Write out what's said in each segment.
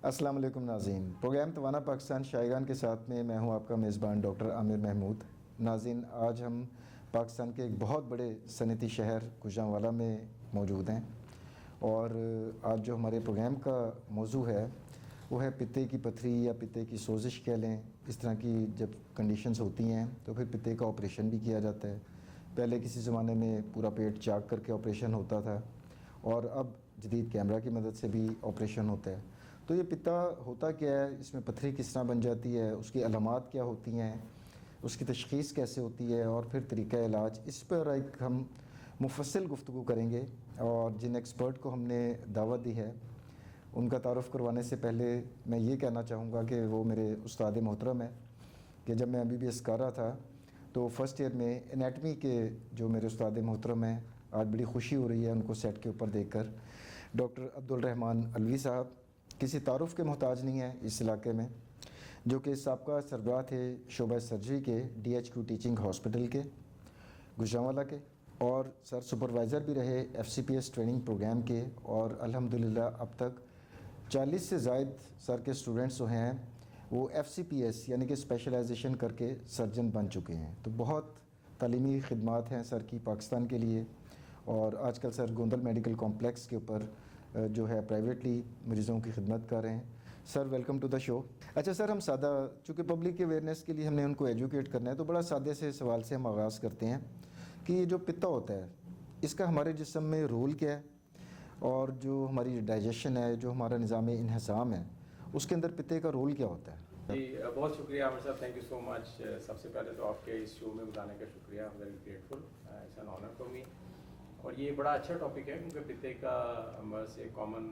अस्सलाम वालेकुम नाज़रीन। प्रोग्राम तवाना पाकिस्तान शायगान के साथ में मैं हूं आपका मेज़बान डॉक्टर आमिर महमूद। नाज़रीन, आज हम पाकिस्तान के एक बहुत बड़े सनती शहर गुजरांवाला में मौजूद हैं और आज जो हमारे प्रोग्राम का मौजू है वो है पित्ते की पथरी या पित्ते की सोजिश कह लें। इस तरह की जब कंडीशंस होती हैं तो फिर पित्ते का ऑपरेशन भी किया जाता है। पहले किसी ज़माने में पूरा पेट चाक करके ऑपरेशन होता था और अब जदीद कैमरा की मदद से भी ऑपरेशन होता है। तो ये पित्ता होता क्या है, इसमें पथरी किस तरह बन जाती है, उसकी अलामात क्या होती हैं, उसकी तशख़ीस कैसे होती है और फिर तरीक़ा इलाज, इस पर एक हम मुफस्सिल गुफ्तगू करेंगे। और जिन एक्सपर्ट को हमने दावत दी है उनका तारुफ़ करवाने से पहले मैं ये कहना चाहूँगा कि वो मेरे उस्ताद मोहतरम है कि जब मैं MBBS कर रहा था तो फ़र्स्ट ईयर में एनाटमी के जो मेरे उस्ताद मोहतरम हैं, आज बड़ी खुशी हो रही है उनको सेट के ऊपर देखकर, डॉक्टर अब्दुल रहमान अलवी साहब किसी तारुफ़ के मोहताज नहीं है इस इलाके में, जो कि साबका सरबराह थे शोबा सर्जरी के DHQ टीचिंग हॉस्पिटल के गुजरांवाला के, और सर सुपरवाइज़र भी रहे FCPS ट्रेनिंग प्रोग्राम के। और अल्हम्दुलिल्लाह अब तक 40 से ज़ायद सर के स्टूडेंट्स जो हैं वो FCPS यानी कि स्पेशलाइजेशन करके सर्जन बन चुके हैं। तो बहुत तालीमी खिदमात हैं सर की पाकिस्तान के लिए। और आजकल सर गोंदल मेडिकल कॉम्प्लेक्स के ऊपर जो है प्राइवेटली मरीज़ों की खिदमत कर रहे हैं। Sir welcome to the show. अच्छा सर, हम सादा, चूँकि पब्लिक के अवेयरनेस के लिए हमने उनको एजुकेट करना है, तो बड़ा सादे से सवाल से हम आगाज़ करते हैं कि ये जो पित्ता होता है इसका हमारे जिस्म में रोल क्या है, और जो हमारी डाइजेशन है, जो हमारा निज़ाम इन्हसाम है, उसके अंदर पित्ते का रोल क्या होता है? जी बहुत शुक्रिया आमिर साहब, थैंक यू सो मच। सबसे पहले तो आपके इस शो में बुलाने का शुक्रिया, very grateful, it's an honour for me. और ये बड़ा अच्छा टॉपिक है क्योंकि पित्ते का मर्ज़ एक कॉमन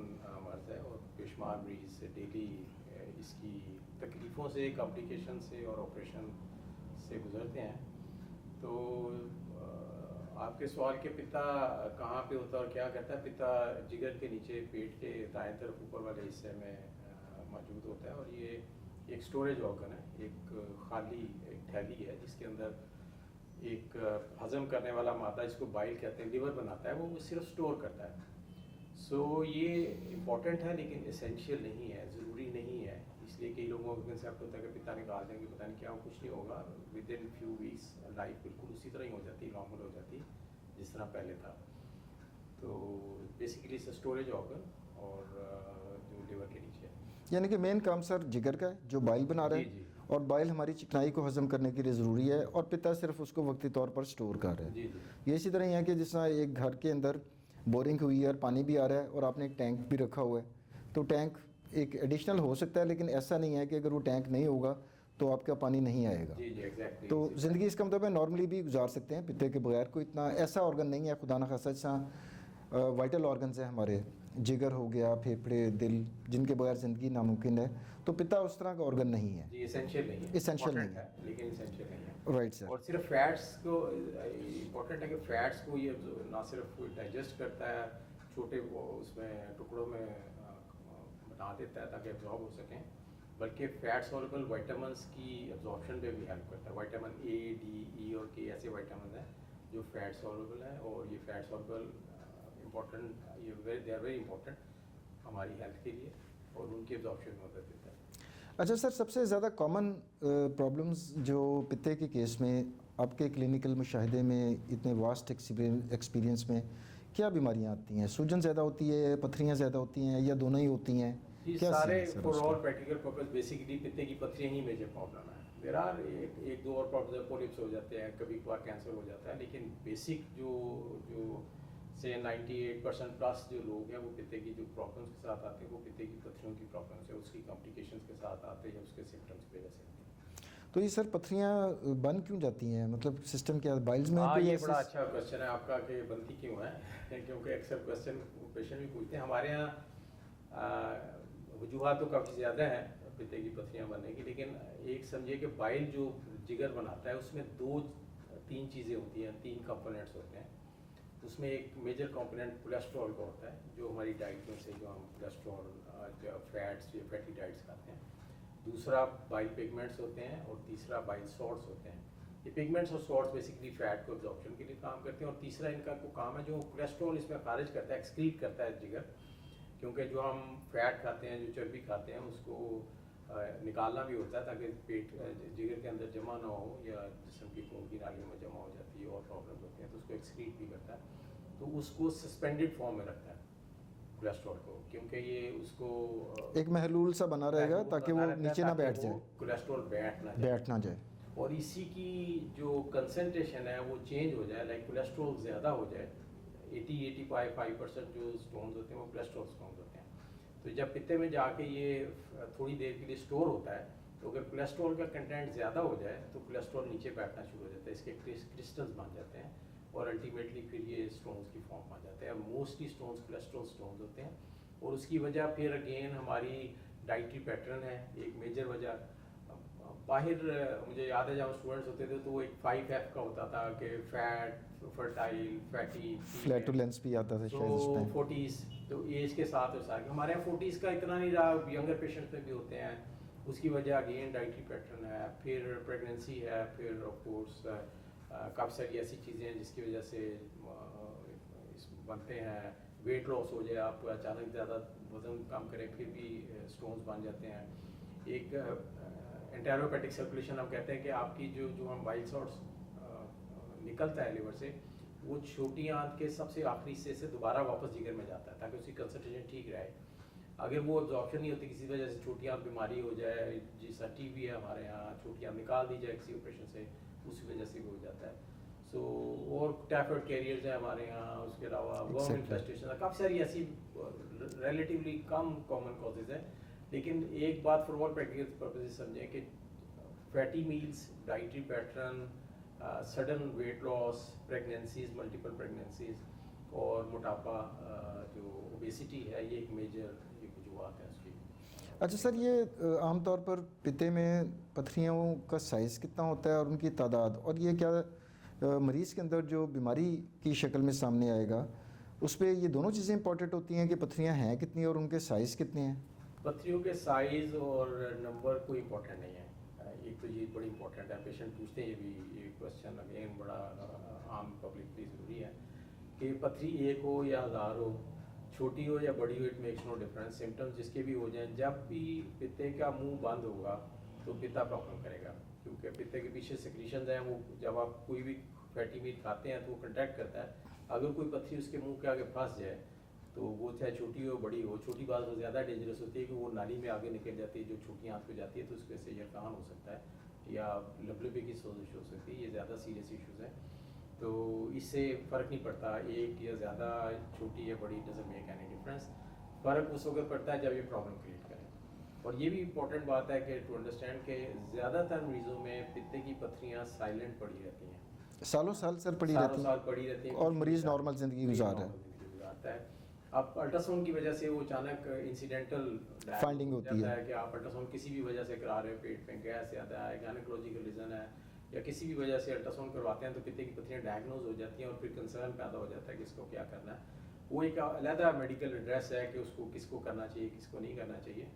मर्ज़ है और बेशुमार मरीज़ डेली इसकी तकलीफ़ों से, कॉम्प्लिकेशन से और ऑपरेशन से गुजरते हैं। तो आपके सवाल के पित्ता कहाँ पे होता है और क्या करता है, पित्ता जिगर के नीचे पेट के दाएं तरफ ऊपर वाले हिस्से में मौजूद होता है और ये एक स्टोरेज ऑर्गन है, एक खाली एक थैली है जिसके अंदर एक हज़म करने वाला मादा, जिसको बाइल कहते हैं, लिवर बनाता है, वो सिर्फ स्टोर करता है। सो ये इम्पॉर्टेंट है लेकिन एसेंशियल नहीं है, ज़रूरी नहीं है। इसलिए कई लोगों का कंसेप्ट होता है कि पित्ता निकाल देंगे, पता नहीं क्या, कुछ नहीं होगा, with in few weeks life बिल्कुल उसी तरह ही हो जाती है, नॉर्मल हो जाती है जिस तरह पहले था। तो बेसिकली स्टोरेज ऑर्गन और जो लिवर के नीचे है, यानी कि मेन काम सर जिगर का है जो बाइल बना रहा है, और बाइल हमारी चिकनाई को हज़म करने के लिए ज़रूरी है और पित्ता सिर्फ उसको वक्ती तौर पर स्टोर कर रहा है। ये इसी तरह ही है कि जिस तरह एक घर के अंदर बोरिंग हुई है और पानी भी आ रहा है और आपने एक टैंक भी रखा हुआ है, तो टैंक एक एडिशनल हो सकता है, लेकिन ऐसा नहीं है कि अगर वो टैंक नहीं होगा तो आपका पानी नहीं आएगा। exactly, तो ज़िंदगी इसका मतलब है नॉर्मली भी गुजार सकते हैं पित्ते के बगैर। कोई इतना ऐसा ऑर्गन नहीं है खुदा न खासा, जैसा वाइटल ऑर्गन्स हैं हमारे, जिगर हो गया, फेफड़े, दिल, जिनके बगैर ज़िंदगी नामुमकिन है, तो पित्ता उस तरह का ऑर्गन नहीं है। एसेंशियल नहीं है, एसेंशियल नहीं है, लेकिन एसेंशियल नहीं है। Right sir. और सिर्फ फैट्स को इम्पोर्टेंट है कि फैट्स को ये ना सिर्फ डाइजेस्ट करता है, छोटे वो उसमें टुकड़ों में बना देता है ताकि एब्जॉर्ब हो सकें, बल्कि फैट सॉल्युबल विटामिन्स की एब्जॉर्प्शन पे भी हेल्प करता है। विटामिन A, D, E और K ऐसे विटामिन हैं जो फैट सॉल्युबल हैं, और ये फैट सॉल्युबल इम्पोर्टेंट, ये दे आर वेरी इम्पोर्टेंट हमारी हेल्थ के लिए और उनके एब्जॉर्प्शन में मदद देता है। अच्छा सर, सबसे ज़्यादा कॉमन प्रॉब्लम्स जो पित्ते के केस में आपके क्लिनिकल मुशाहिदे में, इतने वास्ट एक्सपीरियंस में क्या बीमारियां आती हैं? सूजन ज़्यादा होती है, पथरियां ज़्यादा होती हैं, या दोनों ही होती हैं? क्या सारे for all practical purpose basically पित्ते की पथरियां ही मेजर प्रॉब्लम है। देयर आर एक दो और प्रॉब्लम, पोलिप्स हो जाते हैं, कभी कभार कैंसर हो जाता है, लेकिन बेसिक जो से 98% प्लस जो लोग हैं वो पित्ते की जो प्रॉब्लम्स के साथ आते हैं, वो पित्ते की पथरियों की प्रॉब्लम्स है, उसकी कॉम्प्लिकेशंस के साथ आते हैं या उसके सिम्टम्स की वजह से आते हैं। तो ये सर पथरियां बन क्यों जाती हैं, मतलब सिस्टम क्या बाइल्स में? ये बड़ा अच्छा क्वेश्चन है आपका कि बनती क्यों है क्योंकि अक्सर क्वेश्चन पेशेंट भी पूछते हैं। हमारे यहाँ वजूहात तो काफ़ी ज़्यादा हैं पित्ते की पथरियाँ बनने की, लेकिन एक समझिए कि बाइल जो जिगर बनाता है उसमें तीन चीज़ें होती हैं, तीन कंपोनेंट्स होते हैं। उसमें एक मेजर कंपोनेंट कोलेस्ट्रॉल का होता है, जो हमारी डाइट में से जो हम कोलेस्ट्रॉल, फैट्स या फैटी डाइट्स खाते हैं। दूसरा बाइल पिगमेंट्स होते हैं और तीसरा बाइल सॉल्ट्स होते हैं। ये पिगमेंट्स और सॉल्ट्स बेसिकली फैट को एब्जॉर्प्शन के लिए काम करते हैं, और तीसरा इनका को काम है जो कोलेस्ट्रॉल इसमें खारिज करता है, एक्सक्रीट करता है जिगर, क्योंकि जो हम फैट खाते हैं, जो चर्बी खाते हैं, उसको निकालना भी होता है ताकि पेट जिगर के अंदर जमा ना हो या जिस्म की खून की नालियों में जमा हो जाती है और प्रॉब्लम होती है, तो उसको एक्सक्रीट भी करता है। तो उसको सस्पेंडेड फॉर्म में रखता है कोलेस्ट्रॉल को, क्योंकि ये उसको एक महलूल सा बना रहेगा ताकि वो नीचे ना बैठ जाए, कोलेस्ट्रॉल बैठ ना जाए। और इसी की जो कंसंट्रेशन है वो चेंज हो जाए, लाइक कोलेस्ट्रॉल ज़्यादा हो जाए, 80-85% जो स्टोन्स होते हैं वो कोलेस्ट्रॉल स्टोन्स होते हैं। तो जब पित्ते में जाके ये थोड़ी देर के लिए स्टोर होता है, तो अगर कोलेस्ट्रॉल का कंटेंट ज़्यादा हो जाए तो कोलेस्ट्रॉल नीचे बैठना शुरू हो जाता है, इसके क्रिस्टल्स बन जाते हैं और अल्टीमेटली फिर ये स्टोन्स की फॉर्म आ जाते हैं। मोस्टली स्टोन्स कोलेस्ट्रॉल स्टोन्स होते हैं, और उसकी वजह फिर अगेन हमारी डाइटरी पैटर्न है एक मेजर वजह। बाहर मुझे याद है जब स्टूडेंट्स होते थे तो वो एक 5F का होता था कि फैट, फर्टाइल, फैटी, फ्लैटुलेंस भी आता था शायद उस तो टाइम। 40s, तो एज के साथ हो सारे हमारे यहाँ 40s का इतना नहीं रहा, यंगर पेशेंट्स में भी होते हैं। उसकी वजह अगेन डाइटरी पैटर्न है, फिर प्रेगनेंसी है, फिर ऑफ कोर्स काफ़ी सारी ऐसी चीज़ें हैं जिसकी वजह से बनते हैं। वेट लॉस हो जाए, आप अचानक ज़्यादा वज़न कम करें फिर भी स्टोन्स बन जाते हैं। एक एंटेरोपेटिक सर्कुलेशन हम कहते हैं कि आपकी जो हम बाइल सॉर्ट्स निकलता है लिवर से, वो छोटी आंत के सबसे आखिरी हिस्से से दोबारा वापस जिगर में जाता है ताकि उसकी कंसंट्रेशन ठीक रहे। अगर वो अब्जॉर्प्शन नहीं होती किसी वजह से, छोटी आंत बीमारी हो जाए, जैसा टीबी है हमारे यहाँ, छोटी आंत निकाल दी जाए किसी ऑपरेशन से, उसी वजह से भी हो जाता है। सो और टाइफाइड कैरियर्स हैं हमारे यहाँ, उसके अलावा वर्म इन्फेस्टेशन है, काफ़ी सारी ऐसी रिलेटिवली कम कॉमन कॉजेज हैं। लेकिन एक बात फॉर ऑल प्रैक्टिकल पर्पसेस समझें कि fatty meals, dietary pattern, sudden weight loss, pregnancies, multiple pregnancies और मोटापा, जो ओबेसिटी है, ये एक मेजर ये वजूहत है उसकी। अच्छा सर, ये आमतौर पर पित्ते में पथरियों का साइज़ कितना होता है और उनकी तादाद, और ये क्या मरीज़ के अंदर जो बीमारी की शक्ल में सामने आएगा उस पर ये दोनों चीज़ें इंपॉर्टेंट होती हैं कि पथरियाँ हैं कितनी और उनके साइज़ कितने हैं? पथरियों के साइज़ और नंबर कोई इंपॉर्टेंट नहीं है। एक तो ये बड़ी इंपॉर्टेंट है, पेशेंट पूछते हैं ये क्वेश्चन अगेन बड़ा आम पब्लिकली ज़रूरी है कि पथरी एक हो या 1000 हो, छोटी हो या बड़ी हो, it makes no difference. Symptoms जिसके भी हो जाएं, जब भी पित्ते का मुंह बंद होगा तो पित्ता प्रॉब्लम करेगा, क्योंकि पित्ते के पीछे सिक्रीशंस हैं, वो जब आप कोई भी फैटी मीट खाते हैं तो वो कंट्रैक्ट करता है। अगर कोई पथरी उसके मुंह के आगे फंस जाए तो वो चाहे छोटी हो बड़ी हो, छोटी बात वो ज़्यादा डेंजरस होती है कि वो नाली में आगे निकल जाती है, जो छोटी आंत पे जाती है, तो उसकी वजह से यरकान हो सकता है या लबलबे की सोजिश हो सकती है। ये ज़्यादा सीरियस इश्यूज़ हैं, तो इससे फ़र्क नहीं पड़ता एक या ज़्यादा छोटी या बड़ी, डजंट मेक एनी डिफरेंस। फ़र्क उस वक्त पड़ता है जब ये प्रॉब्लम क्रिएट करे। और ये भी इंपॉर्टेंट बात है कि टू अंडरस्टैंड कि ज़्यादातर मरीज़ों में पित्ते की पथरियाँ साइलेंट पड़ी रहती हैं, सालों साल सर पड़ी रहती साल पड़ी रहती हैं, और मरीज़ नॉर्मल ज़िंदगी गुजार रहा है। गुजारता है। अब अल्ट्रासाउंड की वजह से वो अचानक इंसिडेंटल फाइंडिंग होती है कि आप अल्ट्रासाउंड किसी भी वजह से करा रहे हो, पेट में गैस ज़्यादा है, गायनेकोलॉजिकल रीज़न है, या किसी भी वजह से अल्ट्रासाउंड करवाते हैं तो पित्ते की पथरियाँ डायग्नोज हो जाती हैं और फिर कंसर्न पैदा हो जाता है कि इसको क्या करना है। वो एक अलहदा मेडिकल एड्रेस है कि उसको किसको करना चाहिए, किसको नहीं करना चाहिए,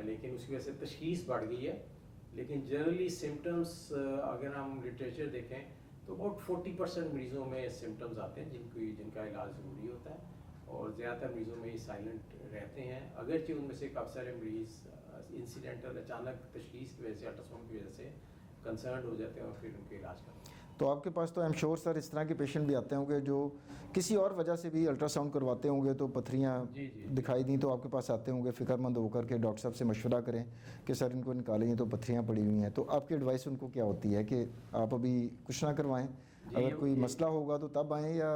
लेकिन उसकी वजह से तशखीस बढ़ गई है। लेकिन जनरली सिम्टम्स अगर हम लिटरेचर देखें तो अबाउट 40% मरीज़ों में सिम्टम्स आते हैं जिनका इलाज ज़रूरी होता है, और ज़्यादातर मरीज़ों में ये साइलेंट रहते हैं। अगरचे उनमें से काफ़ी सारे मरीज़ इंसिडेंटल अचानक तशखीस की वजह से, अल्ट्रासाउंड की वजह से कंसर्न हो जाते हैं और फिर उनके इलाज करते हैं। तो आपके पास तो आई एम श्योर सर इस तरह के पेशेंट भी आते होंगे जो किसी और वजह से भी अल्ट्रासाउंड करवाते होंगे तो पथरियाँ दिखाई दी तो आपके पास आते होंगे फ़िक्रमंद होकर के डॉक्टर साहब से मशवरा करें कि सर इनको निकालेंगे तो पथरियाँ पड़ी हुई हैं। तो आपकी एडवाइस उनको क्या होती है कि आप अभी कुछ ना करवाएं, अगर कोई मसला होगा तो तब आएँ, या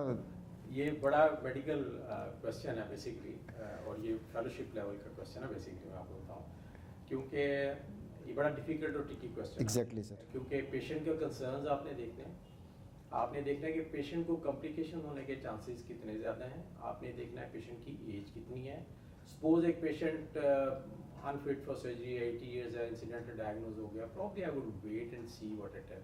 ये बड़ा मेडिकल क्वेश्चन है बेसिकली, और ये फेलोशिप लेवल का क्वेश्चन है बेसिकली, मैं आपको बताऊँ, क्योंकि ये बड़ा डिफिकल्ट और ट्रिकी क्वेश्चन एग्जैक्टली सर, क्योंकि पेशेंट के कंसर्न्स आपने देखना है कि पेशेंट को कॉम्प्लिकेशन होने के चांसेस कितने ज़्यादा हैं, आपने देखना है पेशेंट की एज कितनी है। सपोज एक patient unfit for surgery 80 years है, इंसिडेंटल डायग्नोज हो गया, probably I would wait and see what it है।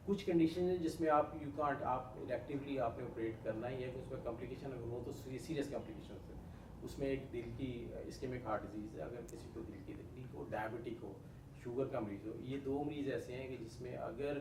कुछ कंडीशन है जिसमें आप इलेक्टिवली आपने ऑपरेट करना ही है, कि उसमें कॉम्प्लिकेशन अगर हो तो सीरियस कॉम्प्लिकेशन होते हैं। उसमें एक दिल की इस्केमिक हार्ट डिजीज़ है, अगर किसी को दिल की तकलीफ हो, डायबिटिक हो, शुगर का मरीज़ हो, ये 2 मरीज़ ऐसे हैं कि जिसमें अगर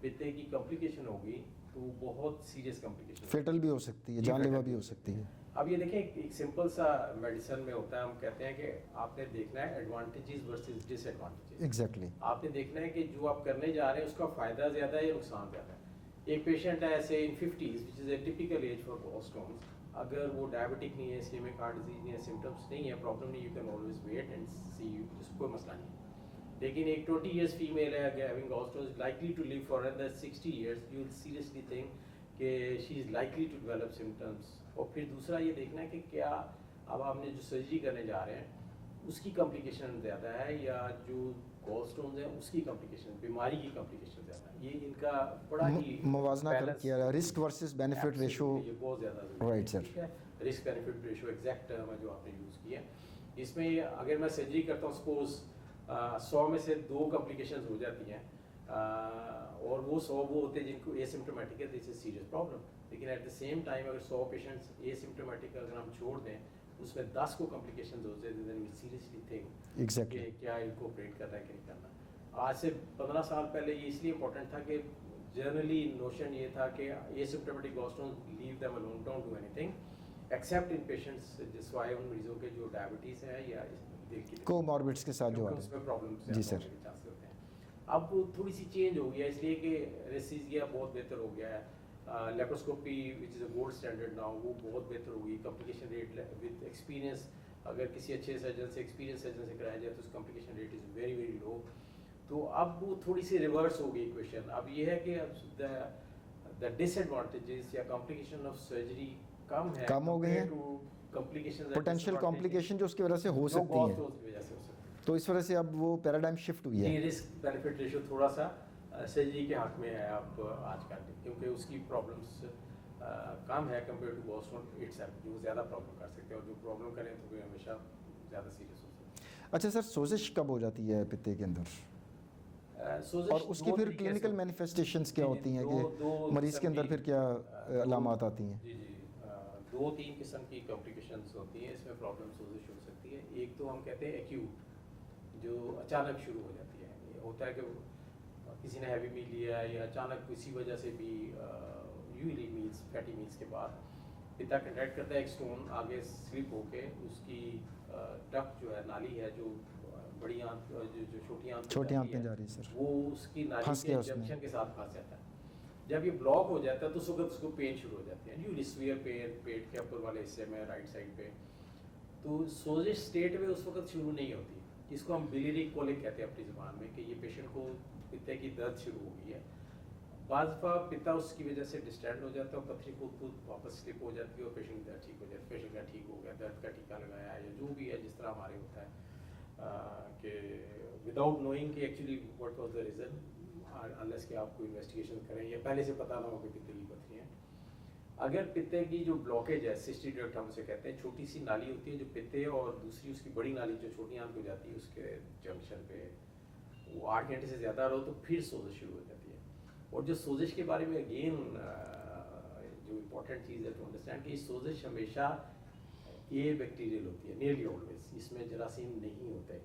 पित्ते की कॉम्प्लिकेशन होगी तो बहुत सीरियस कॉम्प्लिकेशन, फेटल भी हो सकती है, जानलेवा भी हो सकती है। अब ये देखें, एक सिंपल सा मेडिसिन में होता है, हम कहते हैं कि आपने देखना है एडवांटेजेस वर्सेस डिसएडवांटेजेस। एग्जैक्टली। आपने देखना है कि जो आप करने जा रहे हैं उसका फ़ायदा ज़्यादा है या नुकसान ज़्यादा है। एक पेशेंट है ऐसे in 50s which is a typical age for gallstones, अगर वो डायबिटिक नहीं है, इस्केमिक हार्ट डिजीज नहीं है, सिम्टम्स नहीं है, प्रॉब्लम नहीं, you can always wait and see, कोई मसला नहीं है। लेकिन एक 20 years फीमेल है having gallstones likely to live for another 60 years, you will seriously think कि she is likely to develop symptoms. और फिर दूसरा ये देखना है कि क्या अब आपने जो सर्जरी करने जा रहे हैं उसकी कॉम्प्लिकेशन ज़्यादा है या जो गॉलस्टोन्स हैं उसकी कॉम्प्लिकेशन, बीमारी की कॉम्प्लिकेशन ज़्यादा है। ये इनका बड़ा ही मुवाजना किया जाए, रिस्क वर्सेस बेनिफिट रेशो। ये बहुत ज़्यादा राइट सर। ठीक है, risk benefit ratio exact term है जो आपने यूज़ किया है। इसमें अगर मैं सर्जरी करता हूँ, सपोज 100 में से 2 कॉम्प्लिकेशंस हो जाती हैं, और वो 100 वो होते हैं जिनको एसिम्प्टोमेटिक है, दिस इज सीरियस प्रॉब्लम। लेकिन एट द सेम टाइम अगर 100 पेशेंट्स एसिम्प्टोमेटिक अगर हम छोड़ दें, उसमें 10 को कॉम्प्लिकेशंस हो जाते हैं, then we seriously think exactly कि क्या इनको ऑपरेट करना है कि नहीं करना। आज से 15 साल पहले ये इसलिए इंपॉर्टेंट था कि जनरली नोशन ये था कि asymptomatic gallstones leave them alone, don't do anything except in patients जिसवाए उन मरीजों के जो डायबिटीज़ है या दिल की कोमॉर्बिड्स के साथ जो आते हैं। उसमें प्रॉब्लम्स जी सर। चांसेस होते हैं। अब थोड़ी सी चेंज हो गया इसलिए कि एनेस्थीसिया बहुत बेहतर हो गया है, laparoscopy which is a gold standard now, वो बहुत बेहतर हो गई। कॉम्प्लिकेशन रेट विद एक्सपीरियंस, अगर किसी अच्छे सर्जन से, एक्सपीरियंस सर्जन से कराया जाए तो उसका complication rate is very very low. तो अब वो थोड़ी सी रिवर्स हो गई इक्वेशन। अब ये है कि द डिसएडवांटेजेस या कॉम्प्लिकेशन ऑफ सर्जरी कम हो गई हैं, कॉम्प्लिकेशन पोटेंशियल कॉम्प्लिकेशन जो उसकी वजह से हो सकती हैं, की वजह से हो सकती है। तो इस वजह से अब वो पैराडाइम शिफ्ट हुई है। ये रिस्क बेनिफिट रेशो थोड़ा सा सर्जरी के हक में है अब आजकल, क्योंकि उसकी प्रॉब्लम्स कम है कंपेयर टू गॉलस्टोन इटसेल्फ, जो ज़्यादा प्रॉब्लम कर सकते हैं, और जो प्रॉब्लम करें तो वे हमेशा ज़्यादा सीरियस हो सकते हैं। अच्छा सर, सोजिश कब हो जाती है पित्ते के अंदर, और उसकी फिर क्लिनिकल मैनिफेस्टेशंस क्या होती हैं कि मरीज के अंदर फिर क्या अलामात आती हैं? जी जी, 2-3 किस्म की कॉम्प्लिकेशंस होती हैं इसमें, प्रॉब्लम सोजिश हो सकती है। एक तो हम कहते हैं एक्यूट, जो अचानक शुरू हो जाती है। ये होता है कि किसी ने हैवी मील लिया है या अचानक किसी वजह से भी, यूजली मील्स, फैटी मील्स के बाद पित्ता कंट्रैक्ट करता है, एक स्टोन आगे स्लिप होके उसकी डक्ट जो है, नाली है जो बड़ी आंत जो छोटी आंत में जा रही है सर, वो उसकी नाली फंस के गया उसमें। जंक्शन के साथ फंस जाता है। जब ये ब्लॉक हो जाता है तो उस वक्त उसको पेन शुरू हो जाती है, यूजली सीवियर पेन पेट के ऊपर वाले हिस्से में, राइट साइड पे। तो सोजिश स्टेट में उस वक्त शुरू नहीं होती, इसको हम बिलियरी कोलिक कहते हैं अपनी ज़बान में, कि ये पेशेंट को पित्ते की दर्द शुरू हो गई है। बाज़ दफ़ा पित्ता उसकी वजह से डिस्टैंड हो जाता है और पथरी खुद खुद वापस स्लिप हो जाती है और पेशेंट की दर्द ठीक हो जाती है, पेशेंट का ठीक हो गया, दर्द का टीका लगाया या जो भी है, जिस तरह हमारे होता है कि विदाउट नोइंग कि actually what was the reason, unless कि आप कोई इन्वेस्टिगेशन करें या पहले से पता ना हो कि पित्ते की पथरी है। अगर पित्ते की जो ब्लॉकेज है, सिस्टिक डक्ट हम उसे कहते हैं, छोटी सी नाली होती है जो पित्ते और दूसरी उसकी बड़ी नाली जो छोटी आंत हो जाती है उसके जंक्शन पे, वो 8 घंटे से ज़्यादा रहो तो फिर सोजिश शुरू हो जाती है। और जो सोजिश के बारे में अगेन जो इम्पोर्टेंट चीज़ है टू अंडरस्टैंड कि सोजिश हमेशा ए बैक्टीरियल होती है, नियरली ऑलवेज, इसमें जरासीम नहीं होते।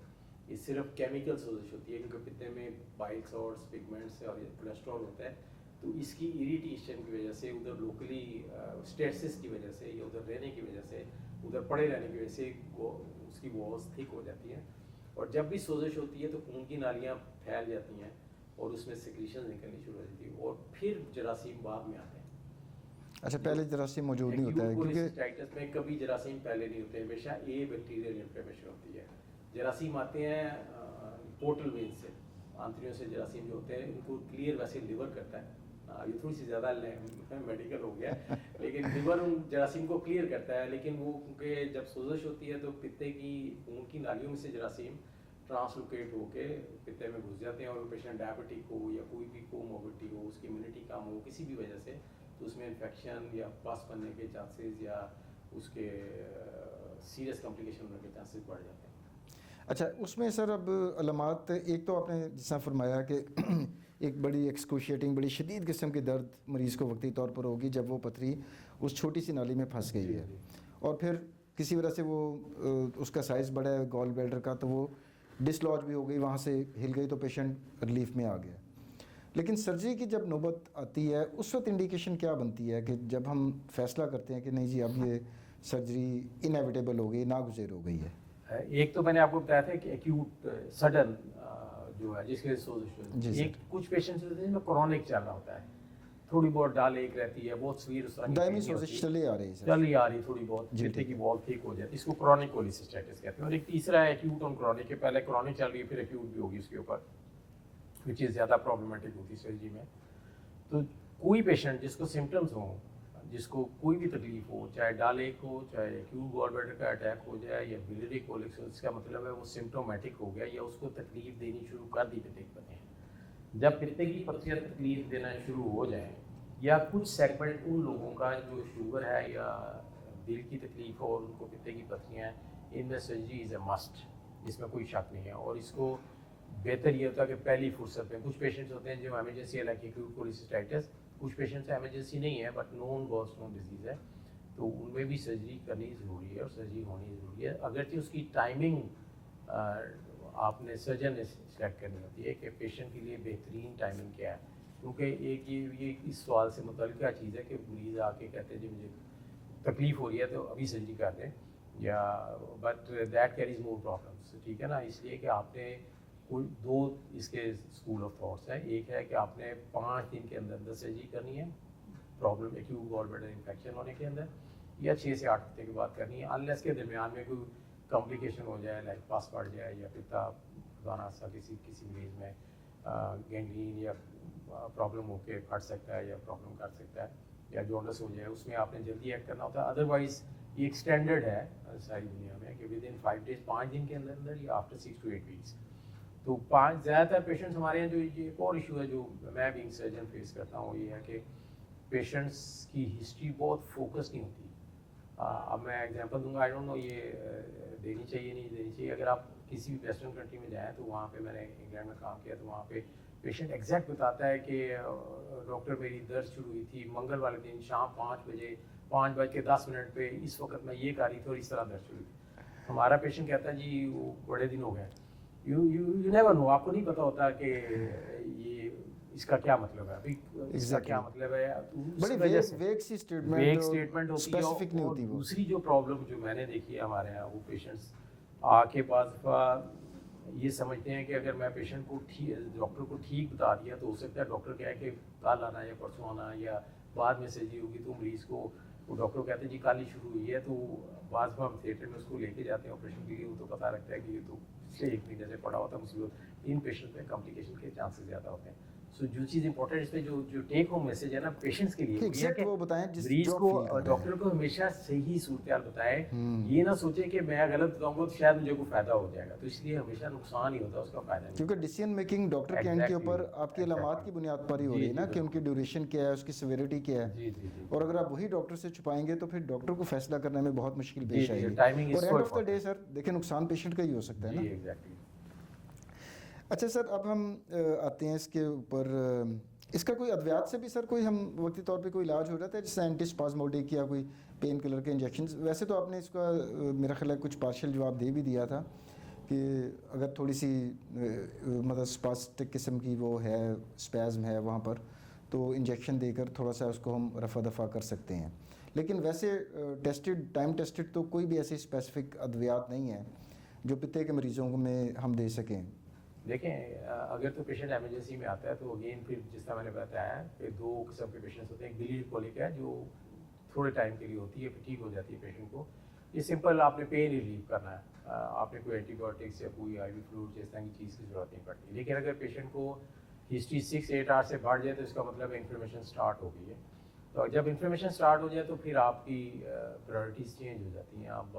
ये सिर्फ केमिकल सोजिश होती है क्योंकि पित्ते में बाइल सॉल्ट्स, पिगमेंट्स और कोलेस्ट्रॉल होता है, तो इसकी इरिटेशन की वजह से, उधर लोकली स्टेसिस की वजह से या उधर रहने की वजह से, उधर पड़े रहने की वजह से उसकी वॉल्स थिक हो जाती हैं, और जब भी सोजिश होती है तो खून की नालियाँ फैल जाती हैं और उसमें सिक्रीशन निकलनी शुरू हो जाती है और फिर जरासीम बाद में आते हैं। अच्छा, पहले जरासीम मौजूद नहीं होता है क्योंकि कोलिसिस्टाइटिस में कभी जरासीम पहले नहीं होते, हमेशा ए बैक्टीरियल इन्फ्लेमेशन होती है। जरासीम आते हैं पोर्टल वेन से, आंतरियों से जरासीम जो होते हैं इनको क्लियर वैसे लिवर करता है। ये थोड़ी सी ज़्यादा मेडिकल हो गया लेकिन लिवर उन जरासीम को क्लियर करता है, लेकिन वो क्योंकि जब सोजिश होती है तो पित्ते की खून की नालियों में से जरासीम ट्रांसलोकेट होके पित्ते में घुस जाते हैं और पेशेंट डायबिटिक हो या कोई भी कोमोर्बिडिटी हो, उसकी इम्यूनिटी कम हो किसी भी वजह से, तो उसमें इन्फेक्शन या पस बनने के चांसेस या उसके सीरियस कॉम्प्लिकेशन होने के चांसेस बढ़ जाते हैं। अच्छा, उसमें सर अब अलामात, एक तो आपने जैसा फरमाया कि एक बड़ी एक्सक्रूशिएटिंग, बड़ी शदीद किस्म की दर्द मरीज़ को वक्ती तौर पर होगी जब वो पथरी उस छोटी सी नाली में फंस गई है, और फिर किसी वजह से वो उसका साइज़ बड़ा है गॉल ब्लैडर का, तो वो डिसलॉज भी हो गई, वहाँ से हिल गई, तो पेशेंट रिलीफ में आ गया। लेकिन सर्जरी की जब नौबत आती है उस वक्त इंडिकेशन क्या बनती है कि जब हम फैसला करते हैं कि नहीं जी अब ये सर्जरी इनएविटेबल हो गई, नागुज़ेर हो गई है? एक तो मैंने आपको बताया था कि एक्यूट सडन जो है जिसके जी सर। एक कुछ पेशेंट्स होते हैं जिनमें क्रॉनिक चल रहा होता है, थोड़ी बहुत डाल एक रहती है, बहुत सीवियर उस तरह की दायमी pain नहीं सोजिश होती। चली आ रही है सर? चल ही आ रही थोड़ी बहुत, जी, पित्ते ठीक की है। वॉल थिक हो जाती है, इसको क्रॉनिक कोलिसिस्टाइटिस कहते हैं। और एक तीसरा है एक्यूट ऑन क्रॉनिक, के पहले क्रॉनिक चल रही है फिर एक्यूट भी होगी उसके ऊपर, विच इज़ ज़्यादा प्रॉब्लमेटिक होती है सर्जरी में। तो कोई पेशेंट जिसको सिम्टम्स हों, जिसको कोई भी तकलीफ हो, चाहे डालेक हो, चाहे एक्यूट गॉल ब्लैडर का अटैक हो जाए या बिलियरी कोलिक्स हो, इसका मतलब है वो सिम्टोमेटिक हो गया या उसको तकलीफ देनी शुरू कर दी पित्ते की पत्तियाँ। जब पित्ते की पत्तियाँ तकलीफ देना शुरू हो जाए या कुछ सेगमेंट उन लोगों का जो शुगर है या दिल की तकलीफ हो और उनको पित्ते की पत्तियाँ हैं, इनमें सर्जरी इज़ अ मस्ट, इसमें कोई शक नहीं है। और इसको बेहतर ये होता है कि पहली फुर्सत में, कुछ पेशेंट्स होते हैं जो एमरजेंसी है लाइक एक्यूट कोलिसिस्टाइटिस, कुछ पेशेंट्स एमरजेंसी नहीं है बट नॉन गॉलस्टोन डिजीज़ है, तो उनमें भी सर्जरी करनी ज़रूरी है और सर्जरी होनी ज़रूरी है। अगरचे उसकी टाइमिंग आपने सर्जन ने सेलेक्ट करनी होती है कि पेशेंट के लिए बेहतरीन टाइमिंग क्या है, क्योंकि एक ये इस सवाल से मुतल्लिका चीज़ है कि मरीज़ आके कहते हैं जी मुझे तकलीफ़ हो रही है तो अभी सर्जरी कर दें, या but that carries more problems, ठीक है ना। इसलिए कि आपने कोई दो इसके स्कूल ऑफ थॉट्स हैं। एक है कि आपने 5 दिन के अंदर अंदर सर्जरी करनी है problem acute gall bladder infection होने के अंदर, या 6 से 8 हफ्ते के बाद करनी है, अनलेस के दरमियान में कोई कॉम्प्लिकेशन हो जाए लाइक पास पड़ जाए या पिता खुदा सा किसी मरीज में गैंग्रीन या प्रॉब्लम होके फट सकता है या प्रॉब्लम कर सकता है या जॉन्डिस हो जाए, उसमें आपने जल्दी एक्ट करना होता है। अदरवाइज ये एक स्टैंडर्ड है सारी दुनिया में कि विद इन 5 डेज, 5 दिन के अंदर अंदर या आफ्टर 6 to 8 वीक्स। तो 5 ज़्यादातर पेशेंट्स हमारे यहाँ जो ये एक और इशू है जो मैं बीइंग सर्जन फेस करता हूँ, ये है कि पेशेंट्स की हिस्ट्री बहुत फोकस नहीं होती। अब मैं एग्जांपल दूंगा, आई डोंट नो ये देनी चाहिए नहीं देनी चाहिए। अगर आप किसी भी वेस्टर्न कंट्री में जाएँ तो वहाँ पे मैंने इंग्लैंड में काम किया तो वहाँ पे पेशेंट एग्जैक्ट बताता है कि डॉक्टर मेरी दर्द शुरू हुई थी मंगल वाले दिन शाम 5 बजे 5:10 पे, इस वक्त मैं ये कर रही थी और इस तरह दर्द शुरू हुई। हमारा पेशेंट कहता है जी वो बड़े दिन हो गए। यू नेवर नो, आपको नहीं पता होता कि ये इसका क्या मतलब है, अभी इसका क्या मतलब है। बड़ी वेग सी स्टेटमेंट होती है। स्पेसिफिक नहीं और होती वो। दूसरी जो प्रॉब्लम जो मैंने देखी है हमारे यहाँ, वो पेशेंट्स आके पास ये समझते हैं कि अगर मैं पेशेंट को डॉक्टर को ठीक बता दिया तो हो सकता है डॉक्टर कहे कि कल आना या परसों आना या बाद में सर्जरी होगी, तो मरीज़ को वो डॉक्टर कहते हैं जी कल ही शुरू हुई है, तो बाद में हम थिएटर में उसको लेके जाते हैं ऑपरेशन के लिए, वो तो पता लगता है कि ये तो पिछले 1 महीने से पड़ा हुआ था मुसीबत। इन पेशेंट में कॉम्प्लिकेशन के चांसेस ज़्यादा होते हैं। सो जो चीज़ इंपॉर्टेंट इसमें जो टेक होम मैसेज है ना पेशेंट्स के लिए, एग्जैक्ट वो बताएं जिस मरीज जो को feel कर रहे हैं। डॉक्टर को हमेशा सही सूरत बताएं। ये ना सोचे कि मैं गलत बताऊंगा तो शायद मुझे कोई फायदा हो जाएगा, तो इसलिए हमेशा नुकसान ही होता है, उसका फायदा नहीं। क्योंकि डिसीजन मेकिंग डॉक्टर के एंड के ऊपर आपकी अलामात की बुनियाद पर ही हो रही है ना कि उनकी ड्यूरेशन क्या है, उसकी सिविरिटी क्या है। जी जी जी। और अगर आप वही डॉक्टर से छुपाएंगे तो फिर डॉक्टर को फैसला करने में बहुत मुश्किल जी, पेश जी, आएगी। timing is और so end of the day important। Sir देखिए नुकसान पेशेंट का ही हो सकता है जी ना। एग्जैक्टली। अच्छा सर, अब हम आते हैं इसके ऊपर, इसका कोई अद्वियात से भी सर कोई हम वक्ती तौर पे कोई इलाज हो जाता है जैसे एंटीस्पाज्मोडिक या कोई पेन किलर के इंजेक्शंस? वैसे तो आपने इसका मेरा ख्याल है कुछ पार्शियल जवाब दे भी दिया था कि अगर थोड़ी सी मतलब स्पास्टिक किस्म की वो है, स्पैज़म है वहाँ पर, तो इंजेक्शन देकर थोड़ा सा उसको हम रफा दफा कर सकते हैं। लेकिन वैसे टाइम टेस्टेड तो कोई भी ऐसी स्पेसिफिक अद्वियात नहीं है जो पित्ते के मरीज़ों में हम दे सकें। देखें अगर तो पेशेंट एमरजेंसी में आता है तो अगेन फिर जिस तरह मैंने बताया है कि 2 किस्म के पेशेंट्स होते हैं। एक बिलियरी कोलिक है जो थोड़े टाइम के लिए होती है, फिर ठीक हो जाती है पेशेंट को। ये सिंपल आपने पेन रिलीव करना है, आपने कोई एंटीबायोटिक्स या कोई IV फ्लूइड जिस तरह की चीज़ की ज़रूरत नहीं पड़ती। लेकिन अगर पेशेंट को हिस्ट्री 6-8 आवर्स से बढ़ जाए तो इसका मतलब इन्फ्लेमेशन स्टार्ट हो गई है। तो जब इन्फ्लेमेशन स्टार्ट हो जाए तो फिर आपकी प्रायोरिटीज़ चेंज हो जाती हैं। आप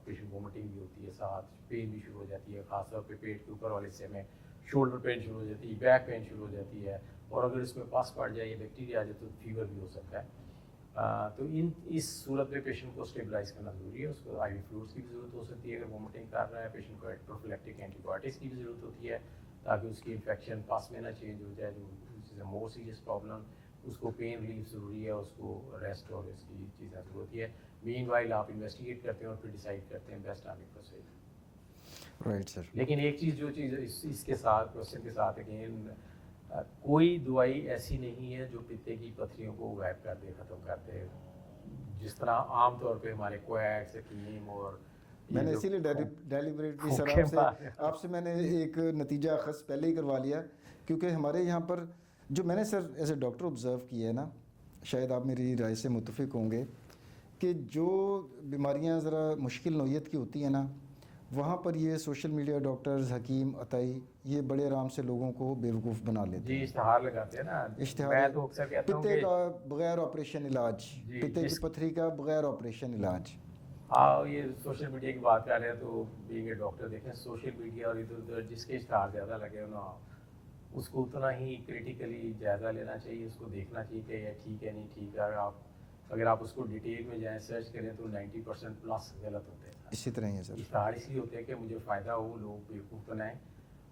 पेशेंट वोमिटिंग भी होती है, साथ पेन भी शुरू हो जाती है, खासतौर पे पेट के ऊपर वाले हिस्से में शोल्डर पेन शुरू हो जाती है, बैक पेन शुरू हो जाती है, और अगर इसमें पास पड़ जाए या बैक्टीरिया आ जाए तो फीवर भी हो सकता है। तो इस सूरत में पेशेंट को स्टेबलाइज करना ज़रूरी है। उसको IV फ्लूइड्स की भी ज़रूरत हो सकती है। अगर वोमिटिंग कर रहा है पेशेंट को प्रोफिलैक्टिक एंटीबायोटिक्स की भी ज़रूरत होती है ताकि उसकी इन्फेक्शन पास में ना चेंज हो जाए, जो मोर सीरियस प्रॉब्लम। उसको पेन रिलीफ ज़रूरी है, उसको रेस्ट और इसकी चीज़ें ज़रूरत होती है। मीनवाइल आप इन्वेस्टिगेट करते हैं और फिर डिसाइड करते हैं best timing procedure. Right sir. लेकिन एक चीज़ जो चीज़ इसके साथ क्वेश्चन के साथ अगेन कोई दवाई ऐसी नहीं है जो पित्ते की पत्थरियों को गायब कर दे, ख़त्म कर दे। जिस तरह आम तौर पे हमारे क्वैक्स हकीम और ये मैंने जो इसीलिए डेलिबरेटली सर फूंके आपसे मार- आपसे मैंने एक नतीजा अखज़ पहले ही करवा लिया, क्योंकि हमारे यहाँ पर जो मैंने sir as a doctor observe किया है ना, शायद आप मेरी राय से मुत्तफ़िक होंगे कि जो बीमारियाँ ज़रा मुश्किल नौइयत की होती हैं ना, वहाँ पर ये सोशल मीडिया डॉक्टर्स हकीम अताई ये बड़े आराम से लोगों को बेवकूफ़ बना लेते जी हैं। इश्तहार लगाते हैं ना। इश्तिहार मैं तो अक्सर कहता हूँ पित्ते कि का बगैर ऑपरेशन इलाज, जी, पित्ते की जिस पथरी का बगैर ऑपरेशन इलाज। हाँ ये सोशल मीडिया की बात कर रहे हैं तो बीइंग ए डॉक्टर देखें सोशल मीडिया और इधर उधर जिसके इश्तहार ज़्यादा लगे हो ना उसको उतना ही क्रिटिकली जायज़ा लेना चाहिए, उसको देखना चाहिए कि ये ठीक है नहीं ठीक है। अगर आप उसको डिटेल में जाएँ सर्च करें तो 90% प्लस गलत होते हैं। इसी तरह ही है सर। इश्तहार इसलिए होते हैं कि मुझे फ़ायदा हो, लोग बेवकूफ़ बनाएं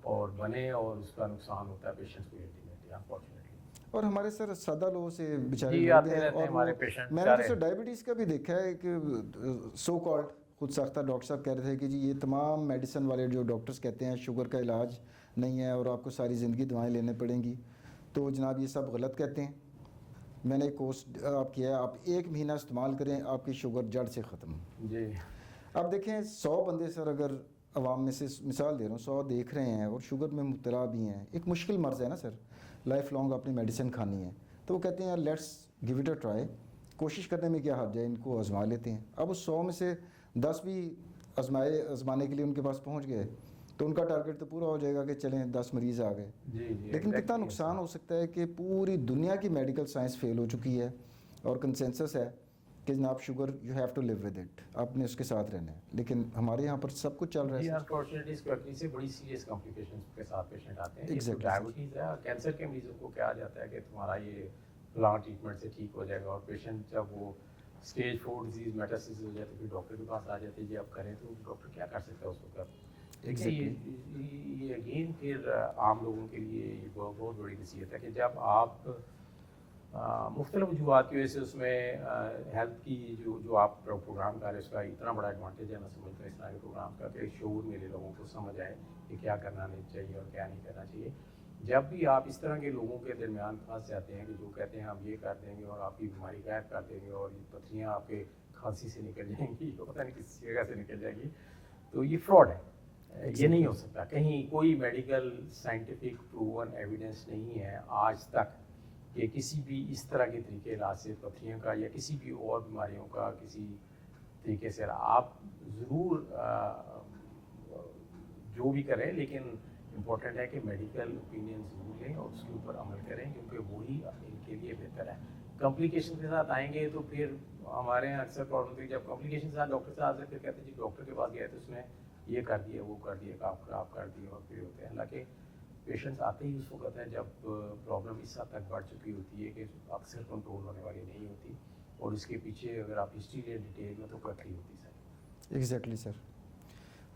और बने और उसका नुकसान होता है पेशेंट्स को अल्टीमेटली अनफॉर्चुनेटली। और हमारे सर सादा लोगों से बेचारे जी लोग आते हैं, रहते हैं और हमारे वो पेशेंट मैंने तो बेचारे। सर डायबिटीज़ का भी देखा है कि सो कॉल्ड खुद साख्ता डॉक्टर साहब कह रहे थे कि जी ये तमाम मेडिसिन वाले जो डॉक्टर्स कहते हैं शुगर का इलाज नहीं है और आपको सारी ज़िंदगी दवाएं लेने पड़ेंगी, तो जनाब ये सब गलत कहते हैं। मैंने एक कोर्स आप किया है, आप 1 महीना इस्तेमाल करें आपकी शुगर जड़ से ख़त्म। जी अब देखें 100 बंदे सर अगर आवाम में से मिसाल दे रहा हूँ 100 देख रहे हैं और शुगर में मुब्तला भी हैं, एक मुश्किल मर्ज़ है ना सर, लाइफ लॉन्ग अपनी मेडिसिन खानी है, तो वो कहते हैं यार let's give it a try, कोशिश करने में क्या हर्ज है, इनको आजमा लेते हैं। अब उस 100 में से 10 भी आजमाने के लिए उनके पास पहुँच गए तो उनका टारगेट तो पूरा हो जाएगा कि चलें 10 मरीज़ आ गए। जी जी लेकिन कितना exactly नुकसान ऐसा। हो सकता है कि पूरी दुनिया की मेडिकल साइंस फेल हो चुकी है और कंसेंसस है कि जनाब sugar you have to live with it, आपने उसके साथ रहना है, लेकिन हमारे यहाँ पर सब कुछ चल रहा है जी सर। अनफॉर्चुनेटली इस प्रकृति से बड़ी सीरियस कॉम्प्लिकेशंस के साथ पेशेंट आते हैं। Exactly, डायबिटीज़ है, कैंसर के मरीजों को क्या जाता है कि तुम्हारा ये प्लान ट्रीटमेंट से ठीक हो जाएगा और पेशेंट जब वो स्टेज 4 डिजीज मेटास्टेसिस हो जाए तो फिर डॉक्टर के पास आ जाते हैं जी आप करें, तो डॉक्टर क्या कर सकता है उसको कर। देखिए ये अगेन फिर आम लोगों के लिए ये बहुत बड़ी नसीहत है कि जब आप मुख्तलिफ वजूहत की वजह से उसमें हेल्थ की जो आप प्रोग्राम कर रहे हैं उसका इतना बड़ा एडवांटेज है, मैं समझता हूँ इस तरह के प्रोग्राम का कि शऊर मिले लोगों को, समझ आए कि क्या करना नहीं चाहिए और क्या नहीं करना चाहिए। जब भी आप इस तरह के लोगों के दरमियान फंस जाते हैं कि जो कहते हैं हम ये कर देंगे और आपकी बीमारी गायब कर देंगे और ये पथरियाँ आपके खांसी से निकल जाएंगी पता नहीं किस जगह से निकल जाएगी, तो ये फ्रॉड है, ये नहीं हो सकता। कहीं कोई मेडिकल साइंटिफिक प्रूवन एविडेंस नहीं है आज तक कि किसी भी इस तरह के तरीके इलाज से पथरियों का या किसी भी और बीमारियों का किसी तरीके से आप ज़रूर जो भी करें, लेकिन इम्पोर्टेंट है कि मेडिकल ओपिनियन ज़रूर लें और उसके ऊपर अमल करें क्योंकि वही इनके लिए बेहतर है। कॉम्प्लिकेशन के साथ आएंगे तो फिर हमारे यहाँ अक्सर प्रॉब्लम होती है, जब कॉम्प्लिकेशन के साथ डॉक्टर से आते फिर कहते हैं जी डॉक्टर के पास गया तो उसने ये कर दिया वो कर दिया काम खराब कर दिया और फिर होते हैं। हालांकि पेशेंट्स आते ही उस वक्त है जब प्रॉब्लम इस हद तक बढ़ चुकी होती है कि अक्सर कंट्रोल होने वाली नहीं होती और इसके पीछे अगर आप हिस्ट्री लें डिटेल में तो कटरी होती सर। Exactly sir.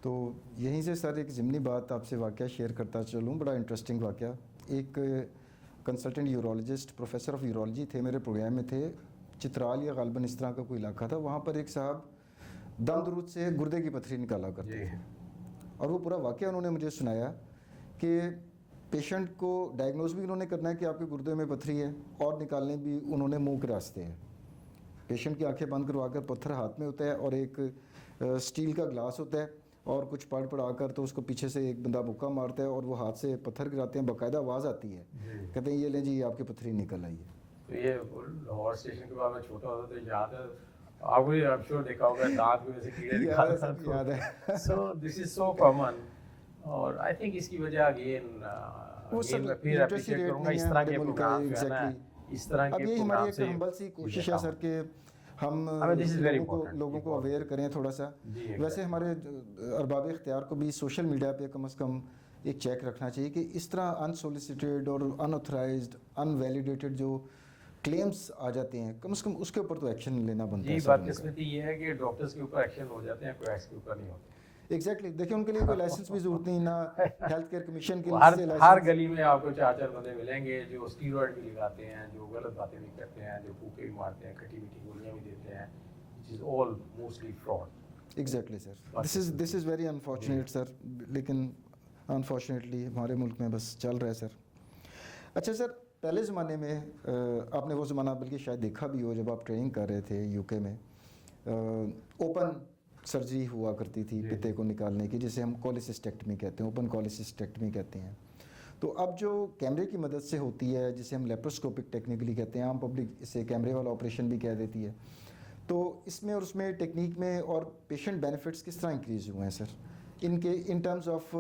तो यहीं से सर एक ज़िमनी बात आपसे वाक़या शेयर करता चलूँ, बड़ा इंटरेस्टिंग वाक़या। एक consultant urologist professor of urology थे, मेरे प्रोग्राम में थे, चित्राल या गालबन इस तरह का कोई इलाका था, वहाँ पर एक साहब दम दरूद से गुर्दे की पथरी निकाला करते थे और वो पूरा वाक़या उन्होंने मुझे सुनाया कि पेशेंट को डायग्नोज भी उन्होंने करना है कि आपके गुर्दे में पथरी है और निकालने भी उन्होंने मुंह के रास्ते हैं। पेशेंट की आंखें बंद करवा कर पत्थर हाथ में होता है और एक स्टील का ग्लास होता है और कुछ पढ़ा कर तो उसको पीछे से एक बंदा मुक्का मारता है और वो हाथ से पत्थर गिराते हैं, बाकायदा आवाज़ आती है, कहते हैं ये लें जी आपकी पथरी निकल आई है। तो ये लाहौर स्टेशन के बाद मैं छोटा होता तो याद है आपको, आई एम श्योर देखा होगा दांत में से कीड़े निकालना, याद है। So this is so common और आई थिंक इसकी वजह अगेन वो सब मैं फिर लिटरेसी अप्रिशिएट रेट करूंगा नहीं इस है तरह हमारे के मुल्क का, प्रोग्राम जो है ना, एग्जैक्टली। इस तरह अब के यही प्रोग्राम हमारी एक से हम्बल सी कोशिश है सर कि हम this is very लोगों important, को अवेयर करें थोड़ा सा। जी, वैसे हमारे अरबाब इख्तियार को भी सोशल मीडिया पे कम से कम एक चेक रखना चाहिए कि इस तरह अनसोलिसिटेड और अनऑथराइज्ड अनवैलिडेटेड जो क्लेम्स आ जाते हैं कम से कम उसके ऊपर तो एक्शन लेना बनता है जी। सर उनका। बदकिस्मती ये है कि डॉक्टर्स के ऊपर एक्शन हो जाते हैं, क्वैक्स के ऊपर नहीं होते। एग्जैक्टली देखिए उनके लिए कोई लाइसेंस भी जरूरत नहीं, ना हेल्थ केयर कमीशन के हर से हर लाइसेंस। गली में आपको 4 बंदे मिलेंगे जो स्टीरॉयड भी लगाते हैं, जो गलत बातें भी करते हैं, जो फूके भी मारते हैं, खट्टी मीठी गोलियां भी देते हैं, which is all mostly fraud. Exactly sir, this is very unfortunate sir, लेकिन अनफॉर्चुनेटली हमारे मुल्क में बस चल रहा है सर। अच्छा सर, पहले ज़माने में आपने वो ज़माना बल्कि शायद देखा भी हो जब आप ट्रेनिंग कर रहे थे यूके में, ओपन सर्जरी हुआ करती थी पित्ते को निकालने की, जिसे हम कोलेसिस्टेक्टमी कहते हैं, ओपन कोलेसिस्टेक्टमी कहते हैं। तो अब जो कैमरे की मदद से होती है, जिसे हम लेप्रोस्कोपिक टेक्निकली कहते हैं, आम पब्लिक इसे कैमरे वाला ऑपरेशन भी कह देती है, तो इसमें और उसमें टेक्निक में और पेशेंट बेनिफिट्स किस तरह इंक्रीज़ हुए हैं sir, in terms of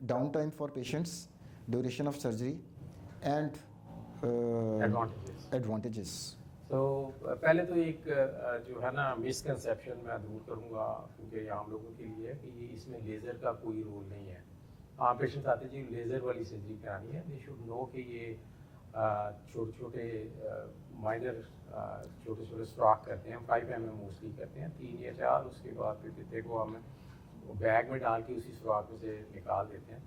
down time for patients, duration of surgery and advantages? तो पहले तो एक जो है ना मिसकंसेप्शन मैं दूर करूंगा, क्योंकि ये आम लोगों के लिए कि इसमें लेज़र का कोई रोल नहीं है। आम पेशेंट्स आते जी लेज़र वाली सर्जरी करानी है, दे शुड नो कि ये छोटे छोटे माइनर छोटे छोटे स्ट्रोक करते हैं, 5 mm मोस्टली करते हैं, 3 या 4, उसके बाद फिर पित्ते को हम बैग में डाल के उसी स्ट्रोक में से निकाल देते हैं।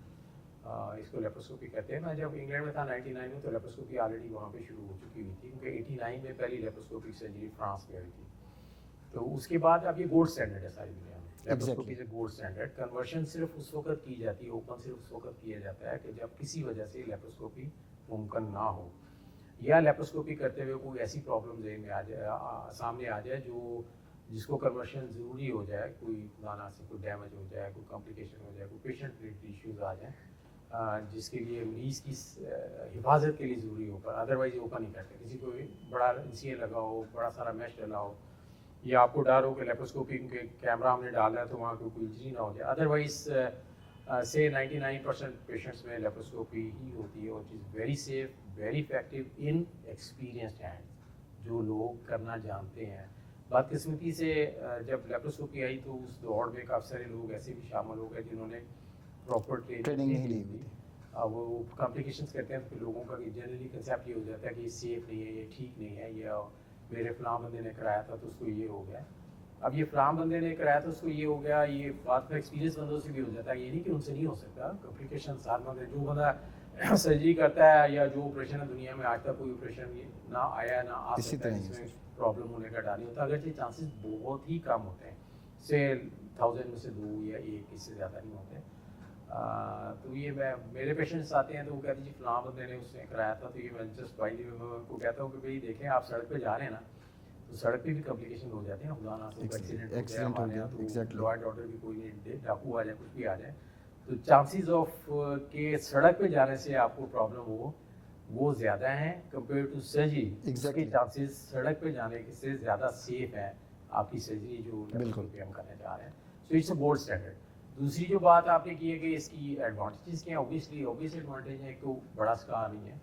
इसको लेप्रोस्कोपी कहते हैं। मैं जब इंग्लैंड में था 99 में, तो लेप्रोस्कोपी ऑलरेडी वहाँ पे शुरू हो चुकी हुई थी, क्योंकि 89 में पहली लेप्रोस्कोपिक सर्जरी फ्रांस में हुई थी। तो उसके बाद अब ये गोल्ड स्टैंडर्ड है सारी दुनिया में, लेप्रोस्कोपी से गोल्ड स्टैंडर्ड। कन्वर्शन सिर्फ उस वक्त की जाती है, ओपन सिर्फ उस वक्त किया जाता है कि जब किसी वजह से लेप्रोस्कोपी मुमकिन ना हो, या लेप्रोस्कोपी करते हुए कोई ऐसी प्रॉब्लम ज़हन में आ जाए, सामने आ जाए, जो जिसको कन्वर्शन ज़रूरी हो जाए, कोई दाना से कोई डैमेज हो जाए, कोई कॉम्प्लिकेशन हो जाए, कोई पेशेंट रिलेटेड इश्यूज़ आ जाए, जिसके लिए मरीज़ की हिफाजत के लिए ज़रूरी हो, पर अदरवाइज ओपन नहीं करते। किसी को बड़ा इंसियल लगा हो, बड़ा सारा मैश डला हो, या आपको डर हो कि लेप्रोस्कोपी के कैमरा हमने डाला है तो वहाँ कोई इंजरी ना हो जाए। अदरवाइज से 99% पेशेंट्स में लेप्रोस्कोपी ही होती है, और is very safe, very effective in experienced hand, जो लोग करना जानते हैं। बदकिस्मती से जब लेप्रोस्कोपी आई तो उस दौड़ में काफ़ी सारे लोग ऐसे भी शामिल हो गए जिन्होंने प्रॉपर ट्रेनिंग नहीं ली हुई। वो कॉम्प्लिकेशंस करते हैं, तो फिर लोगों का जनरली कंसेप्ट ये हो जाता है कि ये सेफ़ नहीं है, ये ठीक नहीं है, या मेरे फलां बंदे ने कराया था तो उसको ये हो गया। अब ये फलां बंदे ने कराया था उसको ये हो गया, ये बात का एक्सपीरियंस बंदों से भी हो जाता है। ये नहीं कि उनसे नहीं हो सकता, कॉम्प्लिकेशन साथ बंदे जो बंदा सर्जरी करता है या जो ऑपरेशन है, दुनिया में आज तक कोई ऑपरेशन ना आया ना आ सकता है इसमें प्रॉब्लम होने का डर नहीं होता, अगर ये चांसेस बहुत ही कम होते हैं, से 1000 में से 2 या 1, इससे ज़्यादा नहीं होते। तो ये मेरे पेशेंट्स आते हैं तो वो कहते हैं जी फलां बंदे ने उसने कराया था, तो ये मैं जस्ट बाई मैं उनको कहता हूँ कि भाई देखें, आप सड़क पे जा रहे हैं ना, तो सड़क पे भी कॉम्प्लिकेशन हो जाते हैं, खुदा ना से एक्सीडेंट हो गया तो लॉ एंड ऑर्डर भी कोई नहीं, डाकू आ जाए, कुछ भी आ जाए, तो चांसेस ऑफ के सड़क पे जाने से आपको प्रॉब्लम हो वो ज़्यादा है कंपेयर टू सर्जरी। उसके चांसेस सड़क पे जाने से ज़्यादा सेफ है आपकी सर्जरी जो लेप्रोस्कोपी हम करने जा रहे हैं। So it's a gold standard. दूसरी जो बात आपने की है कि इसकी एडवांटेजेस क्या हैं, ऑब्वियस एडवांटेज है, एक तो बड़ा स्कार नहीं है,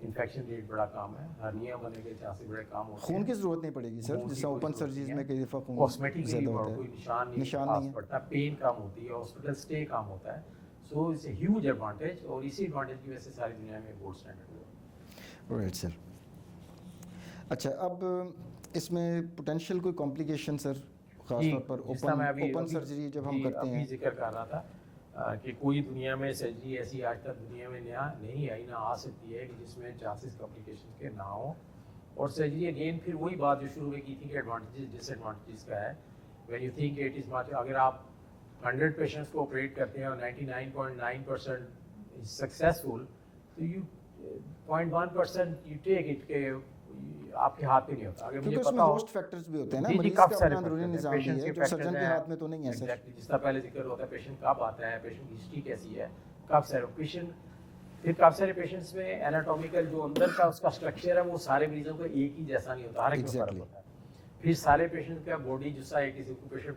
इन्फेक्शन रेट बड़ा कम है, हर्निया बनने के चांसेस बड़े कम होते हैं, खून की ज़रूरत नहीं पड़ेगी सर, जैसा ओपन सर्जरीज में कई दफ़ा खून कॉस्मेटिकली कोई निशान नहीं पड़ता, पेन कम होती है, हॉस्पिटल स्टे कम होता है। So it's a huge advantage, और इसी एडवांटेज की वजह से सारी दुनिया में गोल्ड स्टैंडर्ड हुआ। Right sir. अच्छा, अब इसमें पोटेंशियल कोई कॉम्प्लिकेशन सर, खासतौर पर ओपन सर्जरी जब हम करते हैं, जिक्र कर रहा था कि कोई दुनिया में सर्जरी ऐसी आज तक दुनिया में नया नहीं आई, ना आ सकती है, कि जिसमें चांसेस कॉम्प्लिकेशन के ना हो। और सर्जरी अगेन फिर वही बात जो शुरू में की थी कि एडवांटेजेस डिसएडवांटेजेस का है। When you think it is much, अगर आप 100 पेशेंट्स को ऑपरेट करते हैं और 99.9% सक्सेसफुल, तो यू 0.1% यू टेक इट के आपके हाथ में नहीं होता। अगर मुझे पता हो होस्ट फैक्टर्स भी होते हैं ना, मरीज का अपना अंदरूनी निज़ाम भी है जो सर्जन के हाथ में तो नहीं है सर। जिसका पहले जिक्र होता है, पेशेंट कब आता है, पेशेंट की हिस्ट्री कैसी है, कब सारे पेशेंट, फिर काफ़ी सारे पेशेंट्स में एनाटॉमिकल जो अंदर का उसका स्ट्रक्चर है वो सारे मरीजों का एक ही जैसा नहीं होता, हर एक में फर्क होता है। फिर सारे पेशेंट का बॉडी जैसा है, किसी को पेशेंट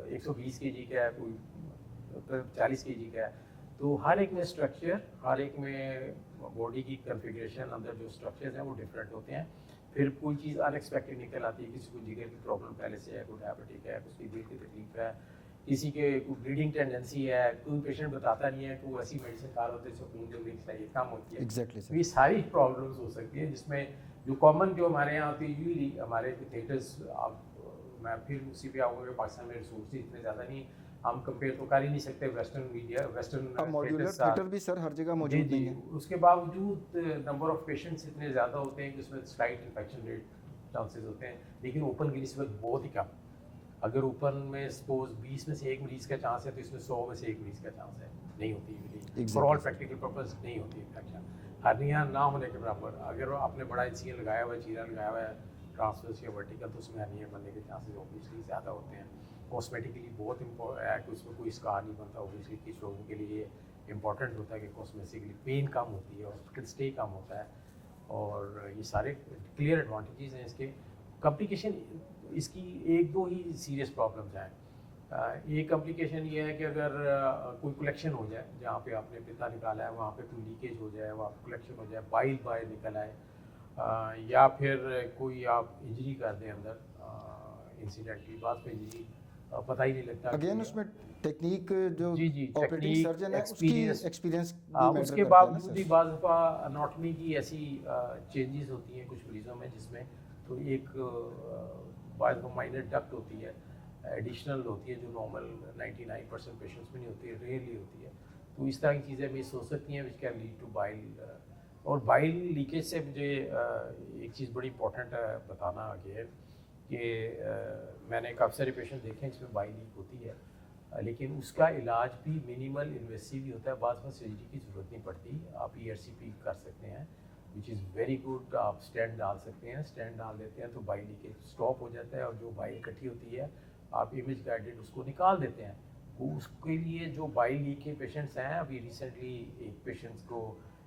120 kg का है, कोई 40 kg का है, तो हर एक में स्ट्रक्चर, हर एक में बॉडी की कन्फिगरेशन, अंदर जो स्ट्रक्चर्स हैं वो डिफरेंट होते हैं। फिर कोई चीज़ अनएक्सपेक्टेड निकल आती है, किसी को जिगर की प्रॉब्लम पहले से है, कोई डायबिटिक है, किसी दिल की तकलीफ है, किसी के कोई ब्लीडिंग टेंडेंसी है, कोई पेशेंट बताता नहीं है, कोई ऐसी मेडिसिन खा रहे होते हैं खून जल्दी चाहिए कम होती है। एग्जैक्टली ये सारी प्रॉब्लम्स हो सकती है, जिसमें जो कॉमन जो हमारे यहाँ होती है, यूजली हमारे थिएटर्स, मैं फिर उसी पे आऊँगा, पाकिस्तान में रिसोर्सेज इतने ज़्यादा नहीं, हम कंपेयर तो कर ही नहीं सकते western media, western modular theatre भी सर हर जगह मौजूद नहीं है। उसके बावजूद नंबर ऑफ पेशेंट्स इतने ज़्यादा होते हैं कि उसमें स्लाइट इन्फेक्शन रेट चांसेस होते हैं, लेकिन ओपन की निस्बत बहुत ही कम। अगर ओपन में सपोज 20 में से 1 मरीज़ का चांस है, तो इसमें 100 में से 1 मरीज़ का चांस है, नहीं होती फॉर ऑल प्रैक्टिकल पर्पस नहीं होती इन्फेक्शन। हर्निया ना होने के बराबर। अगर आपने बड़ा इंसिजन लगाया हुआ है, चीरा लगाया हुआ है ट्रांसवर्स या वर्टिकल, तो उसमें हर्निया बनने के चांसेस ऑब्वियसली ज़्यादा होते हैं। कॉस्मेटिकली बहुत इम्पोर्टेंट है कि उसमें कोई स्कार नहीं बनता। ऑब्वियसली किस लोगों के लिए इंपॉर्टेंट होता है कि कॉस्मेटिकली पेन कम होती है, हॉस्पिटल स्टे कम होता है, और ये सारे क्लियर एडवांटेजेस हैं इसके। कॉम्प्लिकेशन इसकी एक दो ही सीरियस प्रॉब्लम्स हैं। एक कॉम्प्लिकेशन ये है कि अगर कोई कलेक्शन हो जाए, जहाँ पे आपने पित्ता निकाला है वहाँ पे कोई लीकेज हो जाए, वहाँ पे कलेक्शन हो जाए, बाइल बाहर निकल आए, या फिर कोई आप इंजरी कर दें अंदर इंसिडेंटली, बाद में इंजरी पता ही नहीं लगता। अगेन उसमें टेक्निक जो जी ऑपरेटिंग टेक्निक सर्जन है उसकी एक्सपीरियंस उसके बावजूद भी बाज़ दफ़ा अनाटमी की ऐसी चेंजेस होती हैं कुछ मरीज़ों में, जिसमें तो एक बाज़ दफ़ा माइनर डक्ट होती है, एडिशनल होती है, जो नॉर्मल 99% पेशेंट्स में नहीं होती है, रेयरली होती है। तो इस तरह की चीज़ें मिस हो सकती हैं, which can lead to bile. और बाइल लीकेज से मुझे एक चीज़ बड़ी इंपॉर्टेंट बताना आगे है कि मैंने काफ़ी सारे पेशेंट देखे हैं जिसमें बाइल लीक होती है, लेकिन उसका इलाज भी मिनिमल इन्वेसिव ही होता है, बाद में सर्जरी की ज़रूरत नहीं पड़ती। आप ERCP कर सकते हैं, विच इज़ वेरी गुड। आप स्टेंट डाल सकते हैं, स्टेंट डाल देते हैं तो बाइल लीकेज स्टॉप हो जाता है, और जो बाइल इकट्ठी होती है आप इमेज गाइडेड उसको निकाल देते हैं। वो उसके लिए जो बाइल लीक के पेशेंट्स हैं, अभी रिसेंटली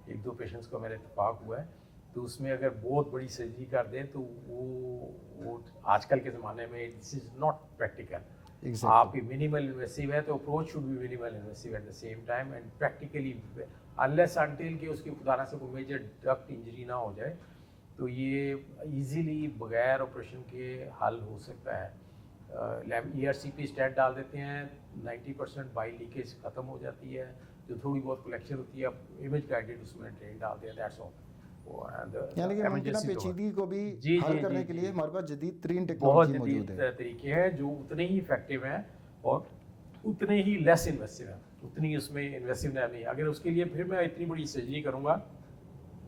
एक दो पेशेंट्स को मेरा इत्तेफाक हुआ है, तो उसमें अगर बहुत बड़ी सर्जरी कर दें तो वो आजकल के ज़माने में दिस इज़ नॉट प्रैक्टिकल। आप मिनिमल इन्वेसिव है तो approach should be minimal invasive at the same time, and practically unless until कि उसकी खुदा से कोई मेजर डक्ट इंजरी ना हो जाए, तो ये इजीली बगैर ऑपरेशन के हल हो सकता है। ERCP स्टेंट डाल देते हैं, 90% बाइल लीकेज ख़त्म हो जाती है, जो थोड़ी बहुत कलेक्शन होती है आप इमेज गाइडेड उसमें ड्रेन डाल दें, दैट्स ऑल। यानी कि मुमकिन पेचीदगी को भी हल करने के लिए हमारे पास जदीद तरीन बहुत टेक्नोलॉजी मौजूद जदीद है। तरीके हैं जो उतने ही इफेक्टिव हैं और उतने ही लेस इन्वेसिव हैं, उतनी उसमें इन्वेसिव नहीं। अगर उसके लिए फिर मैं इतनी बड़ी सर्जरी करूँगा,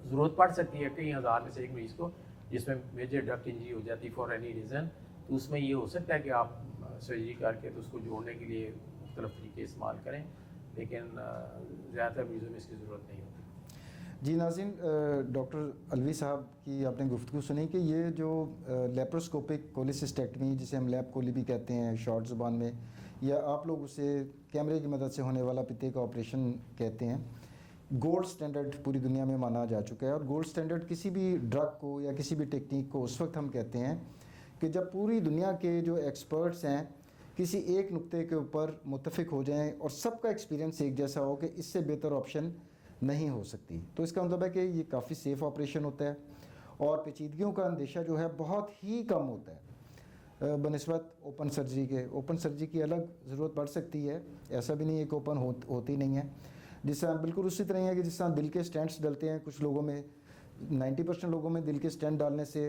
ज़रूरत पड़ सकती है कई हज़ार में से एक मरीज़ को जिसमें मेजर डक्ट इंजरी हो जाती है फॉर एनी रीज़न, तो उसमें ये हो सकता है कि आप सर्जरी करके तो उसको जोड़ने के लिए मुख्तलिफ तरीके इस्तेमाल करें, लेकिन ज़्यादातर मरीज़ों में इसकी ज़रूरत नहीं होती। जी नाज़रीन, डॉक्टर अलवी साहब की आपने गुफ्तगू सुनी कि ये जो लेप्रोस्कोपिक कोलिसिस्टेक्टमी, जिसे हम लैप कोली भी कहते हैं शॉर्ट ज़ुबान में, या आप लोग उसे कैमरे की मदद से होने वाला पित्ते का ऑपरेशन कहते हैं, गोल्ड स्टैंडर्ड पूरी दुनिया में माना जा चुका है। और गोल्ड स्टैंडर्ड किसी भी ड्रग को या किसी भी टेक्निक को उस वक्त हम कहते हैं कि जब पूरी दुनिया के जो एक्सपर्ट्स हैं किसी एक नुक्ते के ऊपर मुत्तफिक हो जाएं और सबका एक्सपीरियंस एक जैसा हो कि इससे बेहतर ऑप्शन नहीं हो सकती। तो इसका मतलब है कि ये काफ़ी सेफ़ ऑपरेशन होता है और पेचीदगियों का अंदेशा जो है बहुत ही कम होता है बनिस्बत ओपन सर्जरी के। ओपन सर्जरी की अलग ज़रूरत पड़ सकती है, ऐसा भी नहीं है कि ओपन होती नहीं है। जिस तरह बिल्कुल उसी तरह है कि जिस तरह दिल के स्टेंट्स डलते हैं, कुछ लोगों में 90% लोगों में दिल के स्टेंट डालने से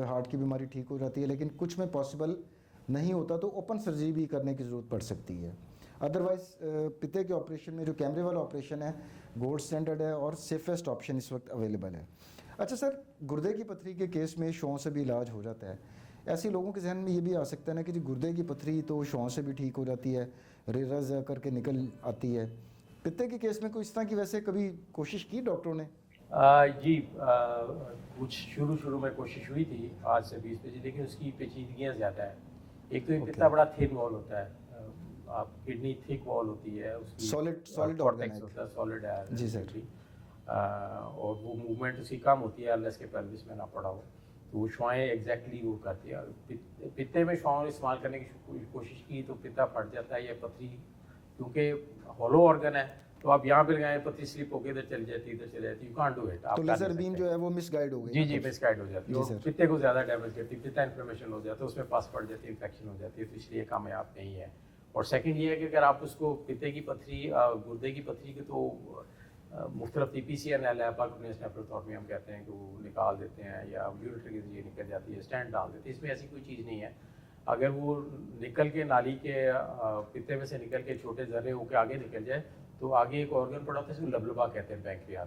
हार्ट की बीमारी ठीक हो जाती है, लेकिन कुछ में पॉसिबल नहीं होता, तो ओपन सर्जरी भी करने की ज़रूरत पड़ सकती है। अदरवाइज़ पित्ते के ऑपरेशन में जो कैमरे वाला ऑपरेशन है गोल्ड स्टैंडर्ड है और सेफेस्ट ऑप्शन इस वक्त अवेलेबल है। अच्छा सर, गुर्दे की पथरी के केस में शौं से भी इलाज हो जाता है। ऐसे लोगों के जहन में ये भी आ सकता है ना कि जी गुर्दे की पथरी तो शौं से भी ठीक हो जाती है, रेरज करके निकल आती है। पित्ते के केस में कोई इस तरह की वैसे कभी कोशिश की डॉक्टरों ने? जी कुछ शुरू में कोशिश हुई थी आज से 20 पेजी, लेकिन उसकी पेचीदगियाँ ज़्यादा है। एक तो पित्ता बड़ा थिन वॉल होता है, आप किडनी थिक वॉल होती है, उसकी सॉलिड कॉर्टेक्स होता है, सॉलिड है जी सर, और वो मूवमेंट उसकी कम होती है अनलेस के पेल्विस में ना पड़ा हो, तो वो शुआएँ एग्जैक्टली वो करती है। पित्ते में शुआओं इस्तेमाल करने की कोशिश की तो पित्ता फट जाता है, या पथरी क्योंकि हॉलो ऑर्गन है तो आप यहाँ पे लगाएं, पथरी स्लिप होकर इधर चली जाती है, इधर चली जाती है, यू कांट डू इट। तो लेजर बीम जो है वो मिसगाइड हो गई। जी मिसगाइड हो जाती है और पित्ते को ज़्यादा डैमेज करती है, पित्ता इन्फ्लेमेशन हो जाता है, उसमें पस पड़ जाती है, इन्फेक्शन हो जाती है, तो इसलिए कामयाब नहीं है। और सेकंड ये है कि अगर आप उसको पित्ते की पथरी गुर्दे की पथरी की तो मुख्तलिफ TPCN नेफ्रोटॉमी हम कहते हैं कि वो निकाल देते हैं, या यूरिट्री के जरिए निकल जाती है, स्टेंट डाल देते हैं, इसमें ऐसी कोई चीज़ नहीं है। अगर वो निकल के नाली के पित्ते में से निकल के छोटे जर्रे होकर आगे निकल जाए तो आगे एक ऑर्गन पड़ा होता है जिसको लबलबा कहते हैं,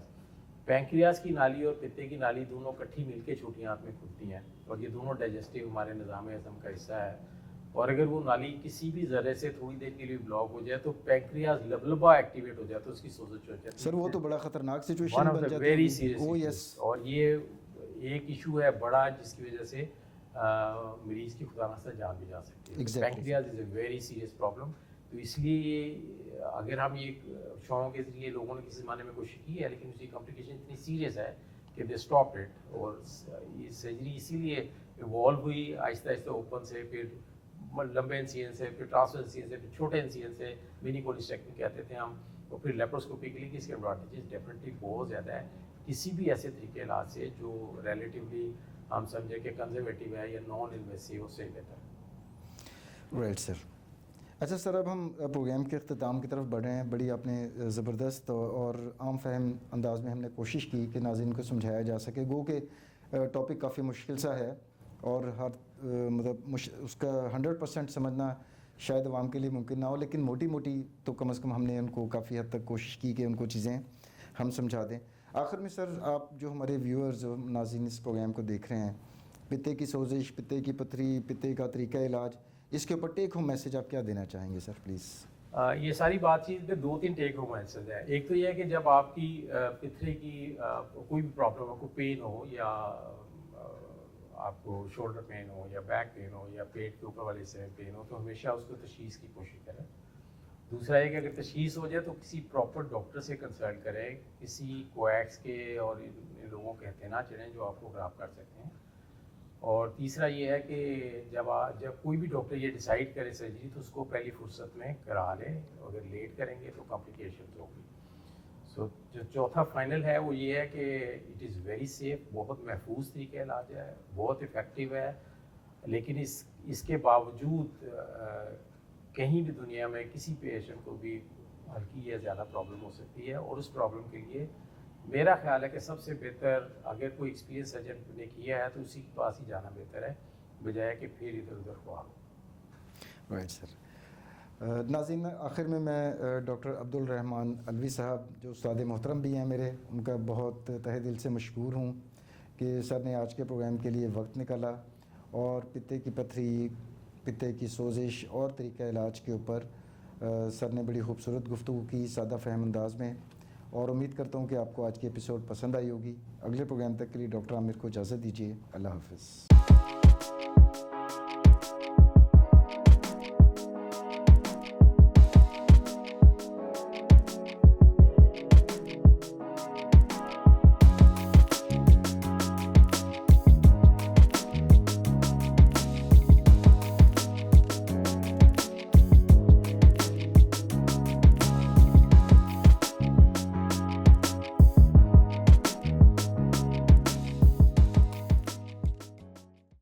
पैंक्रियाज की नाली और पित्ते की नाली दोनों इकट्ठी मिलकर छोटी आंत में खुलती हैं, और ये दोनों डाइजेस्टिव हमारे निज़ाम हज़म का हिस्सा है। और अगर वो नाली किसी भी जरिए से थोड़ी देर के लिए ब्लॉक हो जाए तो पैंक्रियाज लबलबा एक्टिवेट हो जाता है, उसकी सोजश हो जाती है। सर वो तो बड़ा खतरनाक वन सिचुएशन ऑफ बन द जाती वेरी है। सीरियस ओ इश्यूज, यस। और ये एक इशू है बड़ा जिसकी वजह से मरीज की खुदा नास्ता जान भी जा सकती है। Exactly. Pancreas is a very serious problem. तो इसलिए ये अगर हम ये शोरों के जरिए लोगों ने किसी ज़माने में कोशिश की है, लेकिन उसकी कॉम्प्लिकेशन इतनी सीरियस है कि दे स्टॉप इट। और ये सर्जरी इसीलिए इवॉल्व हुई आहिस्ता आहिस्ता ओपन से, फिर लंबे इंसिजन से, फिर ट्रांसफर इंसिजन से, फिर छोटे इंसिजन से, मिनी कोलिस्टेक्टमी कहते थे हम, और फिर लेप्रोस्कोपी के लिए कि इसके एडवांटेजेस डेफिनेटली बहुत ज़्यादा है किसी भी ऐसे तरीके इलाज से जो रिलेटिवली हम समझे कि कंजर्वेटिव है या नॉन इन्वेसिव, उससे बेहतर है। Right sir. अच्छा सर, अब हम प्रोग्राम के अख्ताम की तरफ बढ़ रहे हैं। बड़ी आपने ज़बरदस्त और आम फहम अंदाज में हमने कोशिश की कि नाज़रीन को समझाया जा सके। गो के टॉपिक काफ़ी मुश्किल सा है और हर मतलब उसका 100% समझना शायद आवाम के लिए मुमकिन ना हो, लेकिन मोटी मोटी तो कम से कम हमने उनको काफ़ी हद तक कोशिश की कि उनको चीज़ें हम समझा दें। आखिर में सर, आप जो हमारे व्यूअर्स जो नाज़रीन इस प्रोग्राम को देख रहे हैं, पित्ते की सोजिश, पित्ते की पथरी, पित्ते का तरीका इलाज, इसके ऊपर टेक होम मैसेज आप क्या देना चाहेंगे सर प्लीज़? ये सारी बातचीत पे 2-3 टेक होम मैसेज है। एक तो ये है कि जब आपकी पिथरे की कोई भी प्रॉब्लम हो, कोई पेन हो या आपको शोल्डर पेन हो या बैक पेन हो या पेट के ऊपर वाले हिस्से में पेन हो, तो हमेशा उसको तशख़ीस की कोशिश करें। दूसरा है कि अगर तशख़ीस हो जाए तो किसी प्रॉपर डॉक्टर से कंसल्ट करें, किसी कोएक्स के और इन लोगों के कहते ना चलें जो आपको ख़राब कर सकते हैं। और तीसरा ये है कि जब कोई भी डॉक्टर ये डिसाइड करे सर्जरी तो उसको पहली फुर्सत में करा लें। अगर लेट करेंगे तो कॉम्प्लिकेशन होगी। सो जो चौथा फाइनल है वो ये है कि इट इज़ वेरी सेफ, बहुत महफूज तरीके इलाज है, बहुत इफ़ेक्टिव है। लेकिन इसके बावजूद कहीं भी दुनिया में किसी पेशेंट को भी हल्की या ज़्यादा प्रॉब्लम हो सकती है, और उस प्रॉब्लम के लिए मेरा ख्याल है कि सबसे बेहतर अगर कोई एक्सपीरियंस सर्जन ने किया है तो उसी के पास ही जाना बेहतर है, बजाय कि फिर इधर उधर ख्वाब। Right sir. नाज़रीन, आखिर में मैं डॉक्टर अब्दुल रहमान अलवी साहब जो उस्ताद मोहतरम भी हैं मेरे, उनका बहुत तहे दिल से मशकूर हूँ कि सर ने आज के प्रोग्राम के लिए वक्त निकाला और पित्ते की पथरी, पित्ते की सोजिश और तरीक़ा इलाज के ऊपर सर ने बड़ी खूबसूरत गुफ्तगू की सादा फहम अंदाज में। और उम्मीद करता हूँ कि आपको आज की एपिसोड पसंद आई होगी। अगले प्रोग्राम तक के लिए डॉक्टर आमिर को इजाज़त दीजिए। अल्लाह हाफ़िज़।